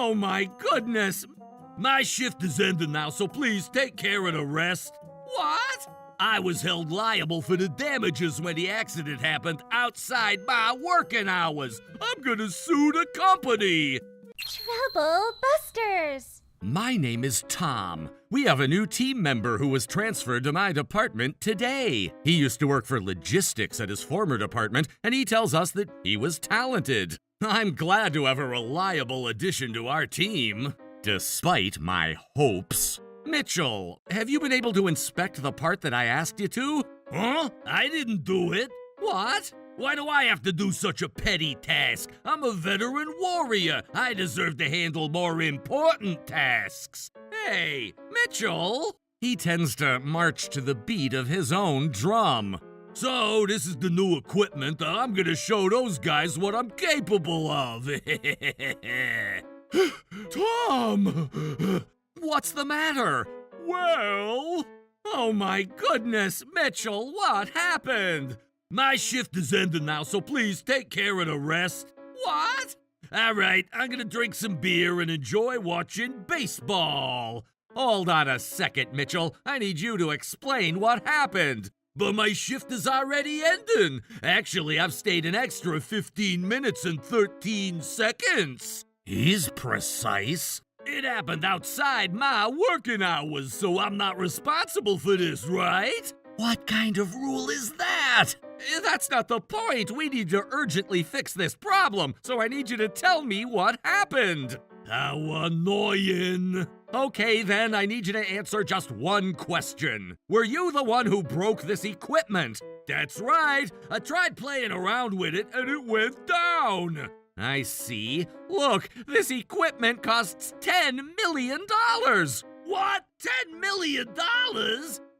Oh my goodness! My shift is ending now, so please take care of the rest. What? I was held liable for the damages when the accident happened outside my working hours. I'm gonna sue the company. Trouble Busters! My name is Tom. We have a new team member who was transferred to my department today. He used to work for logistics at his former department, and he tells us that he was talented. I'm glad to have a reliable addition to our team, despite my hopes. Mitchell, have you been able to inspect the part that I asked you to? Huh? I didn't do it. What? Why do I have to do such a petty task? I'm a veteran warrior. I deserve to handle more important tasks. Hey, Mitchell! He tends to march to the beat of his own drum. So, this is the new equipment. I'm gonna show those guys what I'm capable of. Tom! What's the matter? Well... Oh my goodness, Mitchell, what happened? My shift is ending now, so please take care of the rest. What? All right, I'm gonna drink some beer and enjoy watching baseball. Hold on a second, Mitchell. I need you to explain what happened. But my shift is already ending. Actually, I've stayed an extra 15 minutes and 13 seconds. He's precise. It happened outside my working hours, so I'm not responsible for this, right? What kind of rule is that? That's not the point. We need to urgently fix this problem, so I need you to tell me what happened. How annoying. Okay, then, I need you to answer just one question. Were you the one who broke this equipment? That's right. I tried playing around with it, and it went down. I see. Look, this equipment costs $10 million. What? $10 million?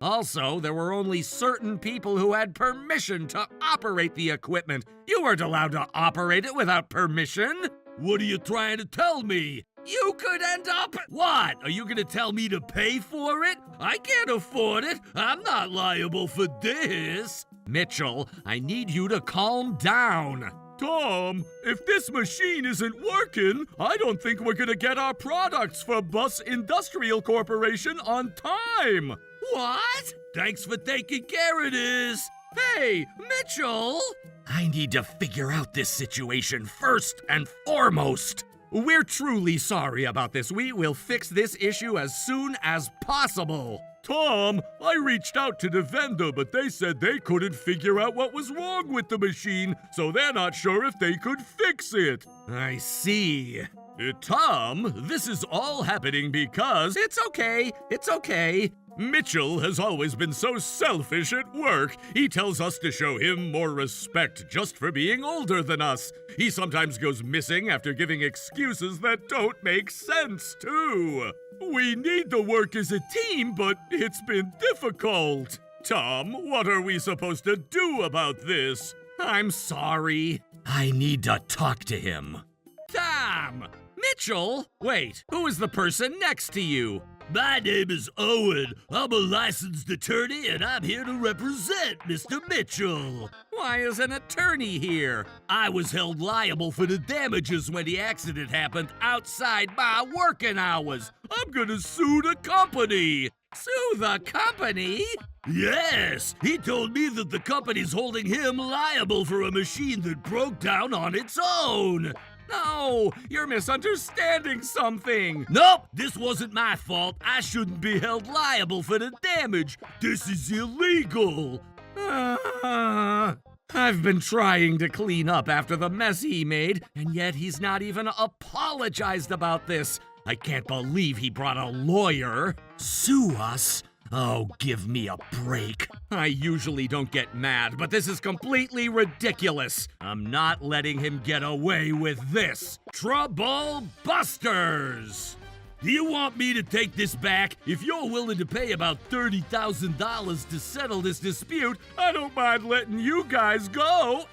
Also, there were only certain people who had permission to operate the equipment. You weren't allowed to operate it without permission. What are you trying to tell me? You could end up... What? Are you gonna tell me to pay for it? I can't afford it. I'm not liable for this. Mitchell, I need you to calm down. Tom, if this machine isn't working, I don't think we're gonna get our products for Bus Industrial Corporation on time. What? Thanks for taking care of this. Hey, Mitchell! I need to figure out this situation first and foremost. We're truly sorry about this. We will fix this issue as soon as possible. Tom, I reached out to the vendor, but they said they couldn't figure out what was wrong with the machine, so they're not sure if they could fix it. I see. Tom, this is all happening because... It's okay. Mitchell has always been so selfish at work. He tells us to show him more respect just for being older than us. He sometimes goes missing after giving excuses that don't make sense, too. We need to work as a team, but it's been difficult. Tom, what are we supposed to do about this? I'm sorry. I need to talk to him. Tom! Mitchell? Wait, who is the person next to you? My name is Owen. I'm a licensed attorney, and I'm here to represent Mr. Mitchell. Why is an attorney here? I was held liable for the damages when the accident happened outside my working hours. I'm gonna sue the company. Sue the company? Yes, he told me that the company's holding him liable for a machine that broke down on its own. No, you're misunderstanding something. Nope, this wasn't my fault. I shouldn't be held liable for the damage. This is illegal. I've been trying to clean up after the mess he made, and yet he's not even apologized about this. I can't believe he brought a lawyer. Sue us? Oh, give me a break. I usually don't get mad, but this is completely ridiculous. I'm not letting him get away with this. Trouble Busters! Do you want me to take this back? If you're willing to pay about $30,000 to settle this dispute, I don't mind letting you guys go.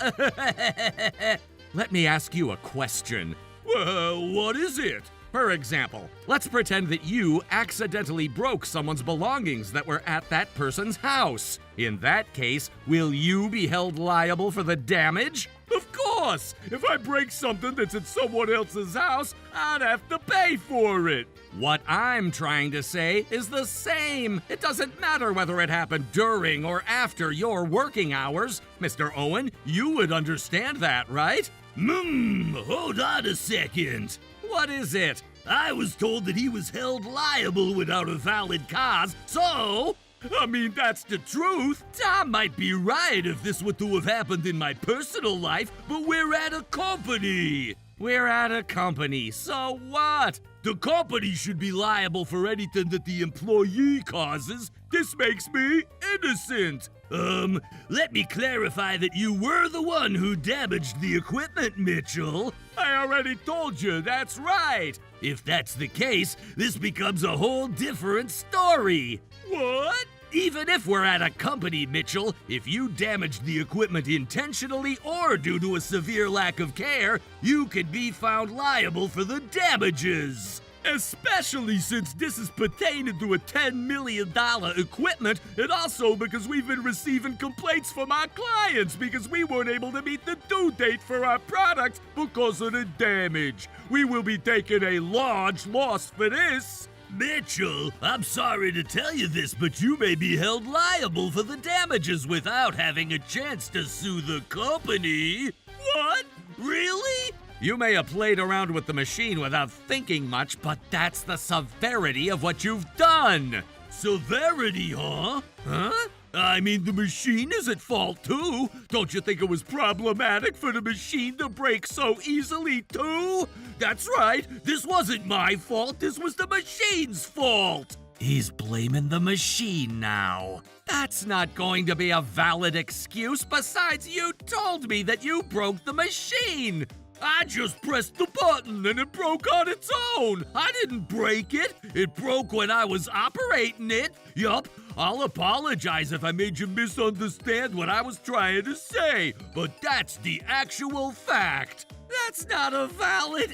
Let me ask you a question. Well, what is it? For example, let's pretend that you accidentally broke someone's belongings that were at that person's house. In that case, will you be held liable for the damage? Of course! course! If I break something that's at someone else's house, I'd have to pay for it. What I'm trying to say is the same. It doesn't matter whether it happened during or after your working hours. Mr. Owen, you would understand that, right? Hold on a second. What is it? I was told that he was held liable without a valid cause, so... I mean, that's the truth. Tom might be right if this were to have happened in my personal life, but we're at a company. We're at a company, so what? The company should be liable for anything that the employee causes. This makes me innocent. Let me clarify that you were the one who damaged the equipment, Mitchell. I already told you, that's right. If that's the case, this becomes a whole different story. What? Even if we're at a company, Mitchell, if you damaged the equipment intentionally or due to a severe lack of care, you could be found liable for the damages. Especially since this is pertaining to a $10 million equipment, and also because we've been receiving complaints from our clients because we weren't able to meet the due date for our products because of the damage. We will be taking a large loss for this. Mitchell, I'm sorry to tell you this, but you may be held liable for the damages without having a chance to sue the company. What? Really? You may have played around with the machine without thinking much, but that's the severity of what you've done. Severity, huh? Huh? I mean, the machine is at fault too. Don't you think it was problematic for the machine to break so easily too? That's right, this wasn't my fault, this was the machine's fault. He's blaming the machine now. That's not going to be a valid excuse. Besides, you told me that you broke the machine. I just pressed the button and it broke on its own. I didn't break it. It broke when I was operating it. Yup, I'll apologize if I made you misunderstand what I was trying to say, but that's the actual fact. That's not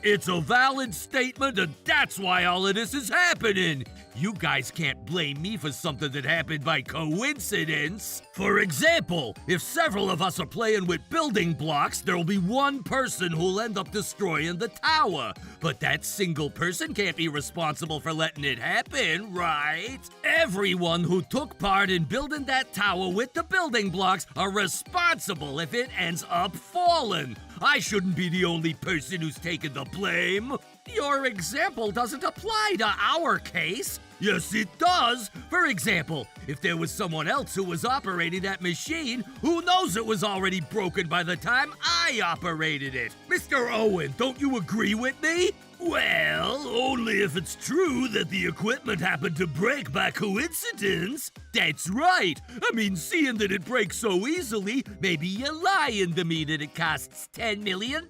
it's a valid statement, and that's why all of this is happening. You guys can't blame me for something that happened by coincidence. For example, if several of us are playing with building blocks, there will be one person who'll end up destroying the tower. But that single person can't be responsible for letting it happen, right? Everyone who took part in building that tower with the building blocks are responsible if it ends up falling. I shouldn't be the only person who's taking the blame. Your example doesn't apply to our case. Yes, it does. For example, if there was someone else who was operating that machine, who knows it was already broken by the time I operated it? Mr. Owen, don't you agree with me? Well, only if it's true that the equipment happened to break by coincidence. That's right. I mean, seeing that it breaks so easily, maybe you're lying to me that it costs $10 million.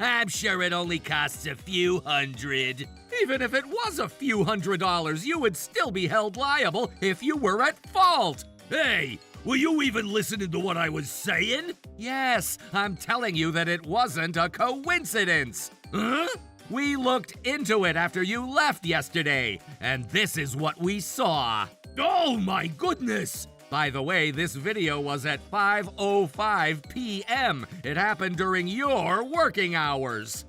I'm sure it only costs a few hundred. Even if it was a few $100s, you would still be held liable if you were at fault. Hey, were you even listening to what I was saying? Yes, I'm telling you that it wasn't a coincidence. Huh? We looked into it after you left yesterday, and this is what we saw. Oh my goodness! By the way, this video was at 5:05 p.m. It happened during your working hours.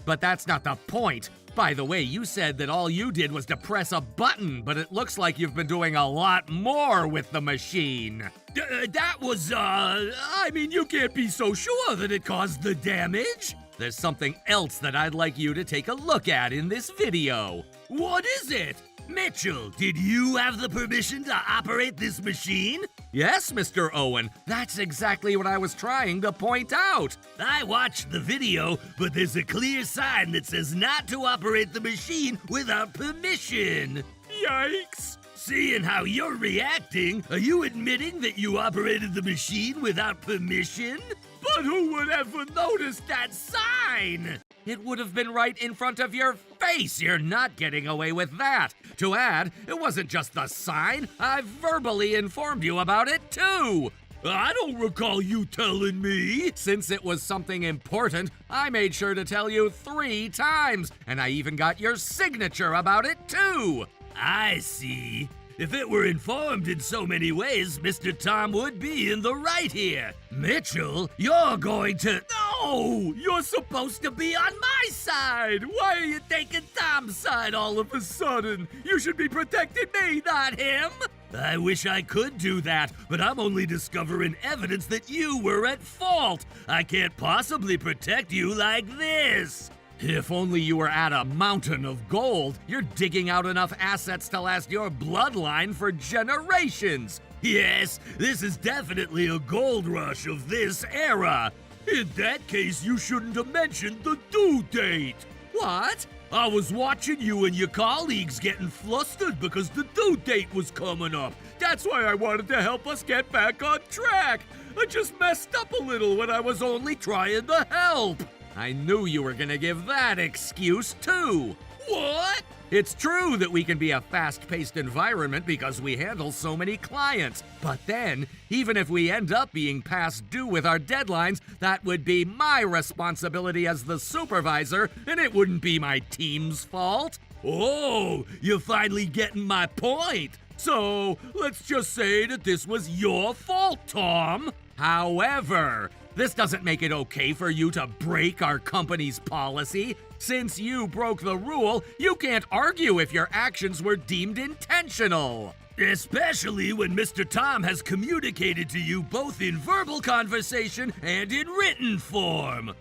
But that's not the point. By the way, you said that all you did was to press a button, but it looks like you've been doing a lot more with the machine. I mean, you can't be so sure that it caused the damage. There's something else that I'd like you to take a look at in this video. What is it? Mitchell, did you have the permission to operate this machine? Yes, Mr. Owen. That's exactly what I was trying to point out. I watched the video, but there's a clear sign that says not to operate the machine without permission. Yikes. Seeing how you're reacting, are you admitting that you operated the machine without permission? But who would ever notice that sign? It would have been right in front of your face. You're not getting away with that. To add, it wasn't just the sign. I verbally informed you about it too. I don't recall you telling me. Since it was something important, I made sure to tell you 3 times, and I even got your signature about it too. I see. If it were informed in so many ways, Mr. Tom would be in the right here. Mitchell, you're going to... No! You're supposed to be on my side! Why are you taking Tom's side all of a sudden? You should be protecting me, not him! I wish I could do that, but I'm only discovering evidence that you were at fault. I can't possibly protect you like this. If only you were at a mountain of gold. You're digging out enough assets to last your bloodline for generations. Yes, this is definitely a gold rush of this era. In that case, you shouldn't have mentioned the due date. What? I was watching you and your colleagues getting flustered because the due date was coming up. That's why I wanted to help us get back on track. I just messed up a little when I was only trying to help. I knew you were gonna give that excuse too. What? It's true that we can be a fast-paced environment because we handle so many clients. But then, even if we end up being past due with our deadlines, that would be my responsibility as the supervisor, and it wouldn't be my team's fault. Oh, you're finally getting my point. So, let's just say that this was your fault, Tom. However, this doesn't make it okay for you to break our company's policy. Since you broke the rule, you can't argue if your actions were deemed intentional. Especially when Mr. Tom has communicated to you both in verbal conversation and in written form.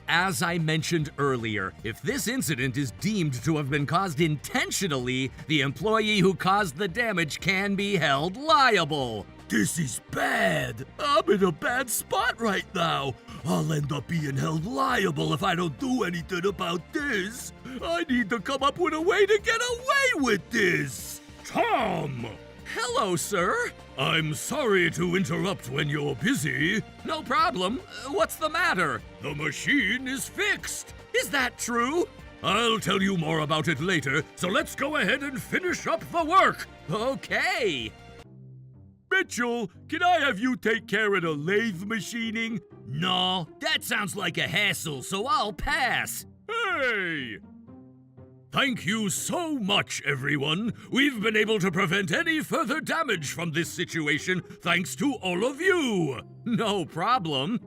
As I mentioned earlier, if this incident is deemed to have been caused intentionally, the employee who caused the damage can be held liable. This is bad. I'm in a bad spot right now. I'll end up being held liable if I don't do anything about this. I need to come up with a way to get away with this. Tom! Hello, sir. I'm sorry to interrupt when you're busy. No problem. What's the matter? The machine is fixed. Is that true? I'll tell you more about it later, so let's go ahead and finish up the work. Okay. Mitchell, can I have you take care of the lathe machining? No, that sounds like a hassle, so I'll pass. Hey! Thank you so much, everyone. We've been able to prevent any further damage from this situation thanks to all of you. No problem.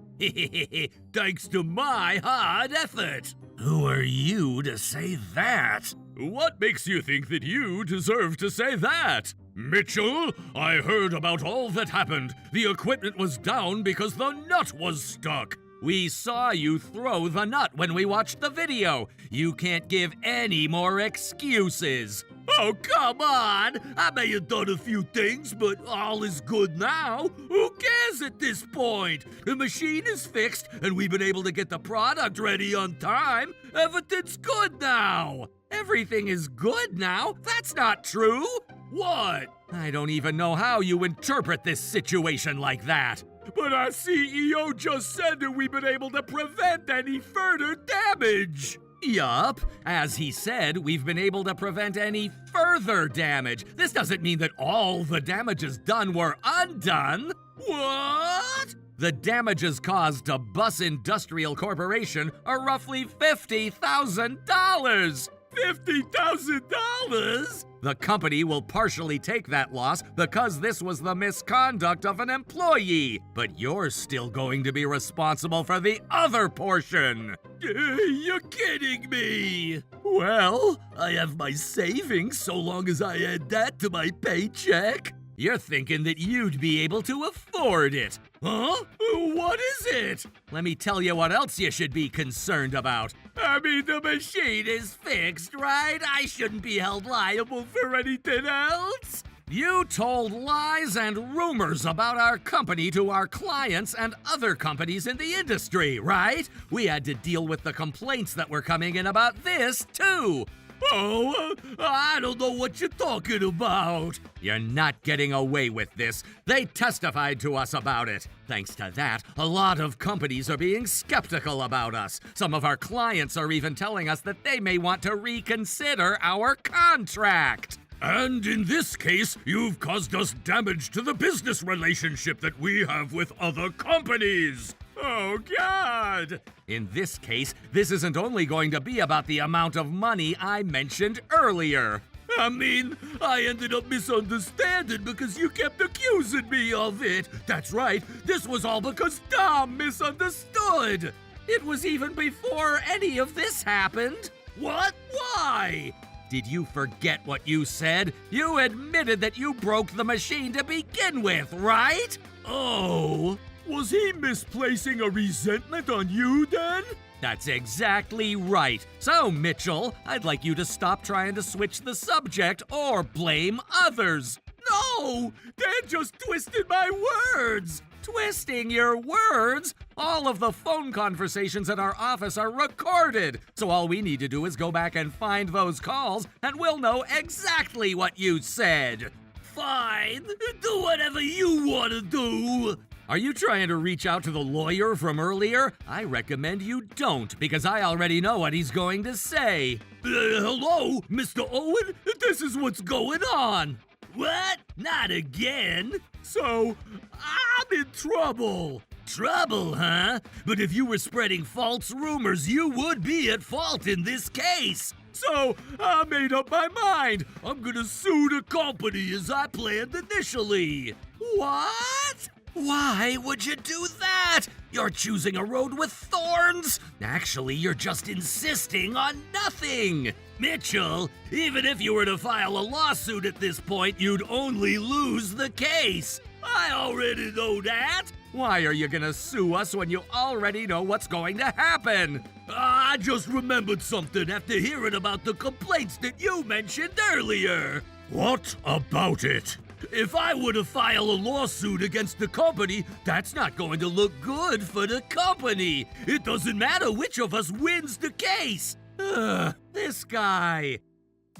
Thanks to my hard effort. Who are you to say that? What makes you think that you deserve to say that? Mitchell, I heard about all that happened. The equipment was down because the nut was stuck. We saw you throw the nut when we watched the video. You can't give any more excuses. Oh, come on! I may have done a few things, but all is good now. Who cares at this point? The machine is fixed, and we've been able to get the product ready on time. Everything's good now. Everything is good now? That's not true. What? I don't even know how you interpret this situation like that. But our CEO just said that we've been able to prevent any further damage. Yup. As he said, we've been able to prevent any further damage. This doesn't mean that all the damages done were undone. What? The damages caused to Bus Industrial Corporation are roughly $50,000. $50,000? The company will partially take that loss because this was the misconduct of an employee, but you're still going to be responsible for the other portion. You're kidding me. Well, I have my savings so long as I add that to my paycheck. You're thinking that you'd be able to afford it. Huh? What is it? Let me tell you what else you should be concerned about. I mean, the machine is fixed, right? I shouldn't be held liable for anything else. You told lies and rumors about our company to our clients and other companies in the industry, right? We had to deal with the complaints that were coming in about this, too. Oh, I don't know what you're talking about. You're not getting away with this. They testified to us about it. Thanks to that, a lot of companies are being skeptical about us. Some of our clients are even telling us that they may want to reconsider our contract. And in this case, you've caused us damage to the business relationship that we have with other companies. Oh, God! In this case, this isn't only going to be about the amount of money I mentioned earlier. I mean, I ended up misunderstanding because you kept accusing me of it. That's right, this was all because Tom misunderstood. It was even before any of this happened. What? Why? Did you forget what you said? You admitted that you broke the machine to begin with, right? Oh, was he misplacing a resentment on you then? That's exactly right. So, Mitchell, I'd like you to stop trying to switch the subject or blame others. No! Dan just twisted my words! Twisting your words? All of the phone conversations in our office are recorded, so all we need to do is go back and find those calls, and we'll know exactly what you said. Fine, do whatever you want to do. Are you trying to reach out to the lawyer from earlier? I recommend you don't, because I already know what he's going to say. Hello, Mr. Owen? This is what's going on. What? Not again? So, I'm in trouble. Trouble, huh? But if you were spreading false rumors, you would be at fault in this case. So, I made up my mind. I'm gonna sue the company as I planned initially. What? Why would you do that? You're choosing a road with thorns. Actually, you're just insisting on nothing. Mitchell, even if you were to file a lawsuit at this point, you'd only lose the case. I already know that. Why are you gonna sue us when you already know what's going to happen? I just remembered something after hearing about the complaints that you mentioned earlier. What about it? If I were to file a lawsuit against the company, that's not going to look good for the company. It doesn't matter which of us wins the case. This guy.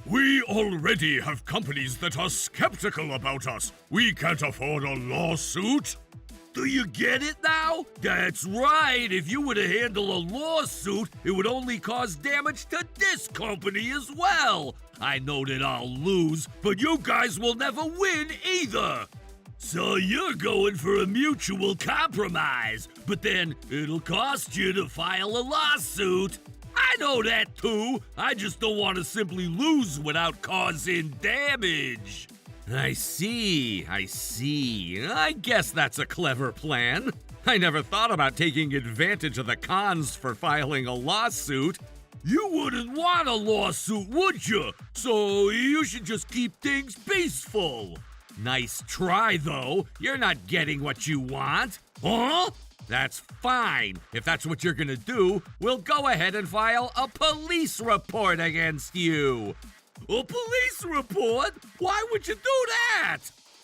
We already have companies that are skeptical about us. We can't afford a lawsuit. Do you get it now? That's right. If you were to handle a lawsuit, it would only cause damage to this company as well. I know that I'll lose, but you guys will never win either. So you're going for a mutual compromise, but then it'll cost you to file a lawsuit. I know that too. I just don't want to simply lose without causing damage. I see. I guess that's a clever plan. I never thought about taking advantage of the cons for filing a lawsuit. You wouldn't want a lawsuit, would you? So you should just keep things peaceful. Nice try, though. You're not getting what you want. Huh? That's fine. If that's what you're gonna do, we'll go ahead and file a police report against you. A police report? Why would you do that?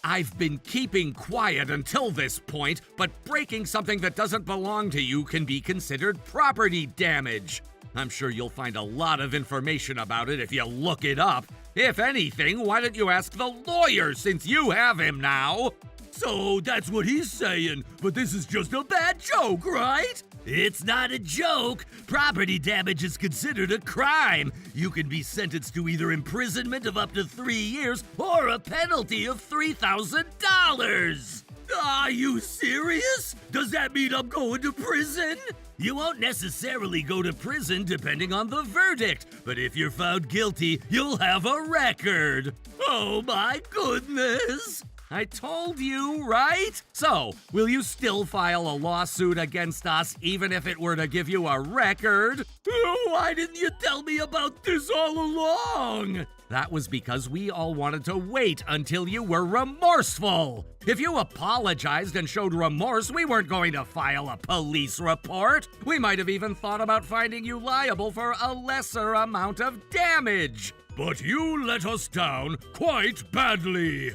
I've been keeping quiet until this point, but breaking something that doesn't belong to you can be considered property damage. I'm sure you'll find a lot of information about it if you look it up. If anything, why don't you ask the lawyer since you have him now? So that's what he's saying, but this is just a bad joke, right? It's not a joke. Property damage is considered a crime. You can be sentenced to either imprisonment of up to 3 years or a penalty of $3,000. Are you serious? Does that mean I'm going to prison? You won't necessarily go to prison depending on the verdict, but if you're found guilty, you'll have a record. Oh my goodness! I told you, right? So, will you still file a lawsuit against us even if it were to give you a record? Why didn't you tell me about this all along? That was because we all wanted to wait until you were remorseful. If you apologized and showed remorse, we weren't going to file a police report. We might have even thought about finding you liable for a lesser amount of damage. But you let us down quite badly.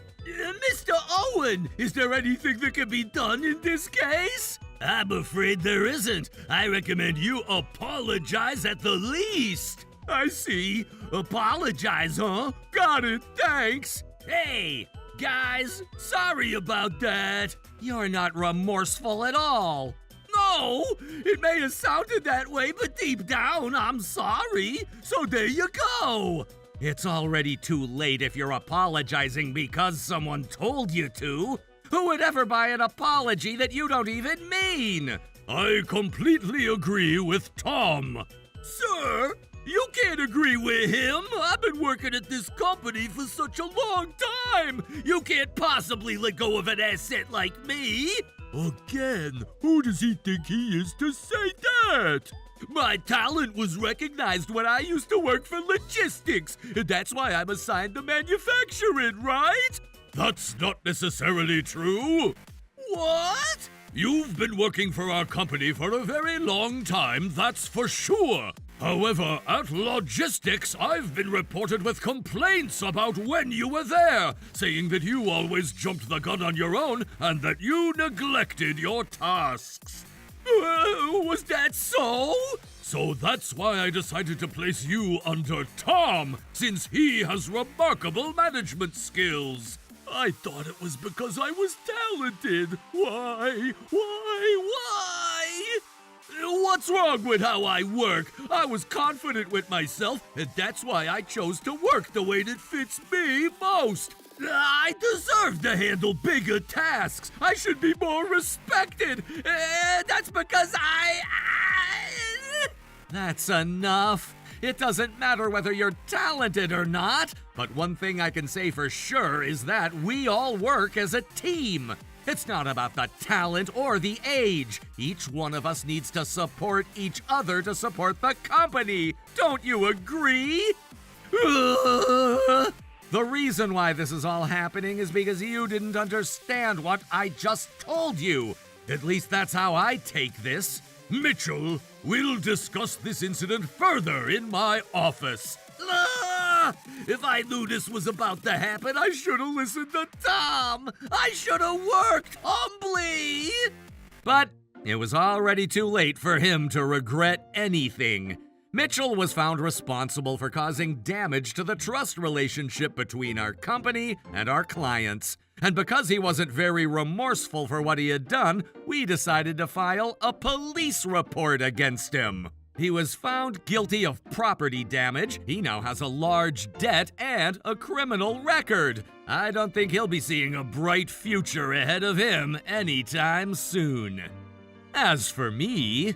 Mr. Owen, is there anything that can be done in this case? I'm afraid there isn't. I recommend you apologize at the least. I see. Apologize, huh? Got it, thanks. Hey, guys, sorry about that. You're not remorseful at all. No, it may have sounded that way, but deep down, I'm sorry. So there you go. It's already too late if you're apologizing because someone told you to. Who would ever buy an apology that you don't even mean? I completely agree with Tom. Sir, you can't can't agree with him. I've been working at this company for such a long time. You can't possibly let go of an asset like me. Again, who does he think he is to say that? My talent was recognized when I used to work for logistics, and that's why I'm assigned to manufacturing, right? That's not necessarily true. What? You've been working for our company for a very long time, that's for sure. However, at logistics, I've been reported with complaints about when you were there, saying that you always jumped the gun on your own and that you neglected your tasks. Was that so? So that's why I decided to place you under Tom, since he has remarkable management skills. I thought it was because I was talented. Why? What's wrong with how I work? I was confident with myself, and that's why I chose to work the way that fits me most. I deserve to handle bigger tasks. I should be more respected. That's because That's enough. It doesn't matter whether you're talented or not, but one thing I can say for sure is that we all work as a team. It's not about the talent or the age. Each one of us needs to support each other to support the company. Don't you agree? The reason why this is all happening is because you didn't understand what I just told you. At least that's how I take this. Mitchell, we'll discuss this incident further in my office. If I knew this was about to happen, I should have listened to Tom. I should have worked humbly. But it was already too late for him to regret anything. Mitchell was found responsible for causing damage to the trust relationship between our company and our clients. And because he wasn't very remorseful for what he had done, we decided to file a police report against him. He was found guilty of property damage. He now has a large debt and a criminal record. I don't think he'll be seeing a bright future ahead of him anytime soon. As for me,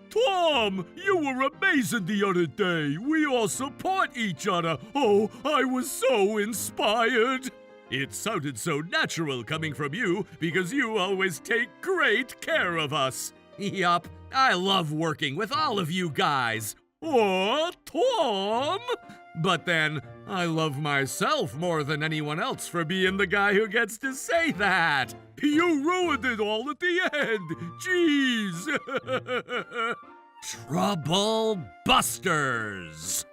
Tom, you were amazing the other day. We all support each other. Oh, I was so inspired. It sounded so natural coming from you because you always take great care of us. Yup, I love working with all of you guys. Oh, Tom! But then, I love myself more than anyone else for being the guy who gets to say that. You ruined it all at the end. Jeez. Trouble Busters.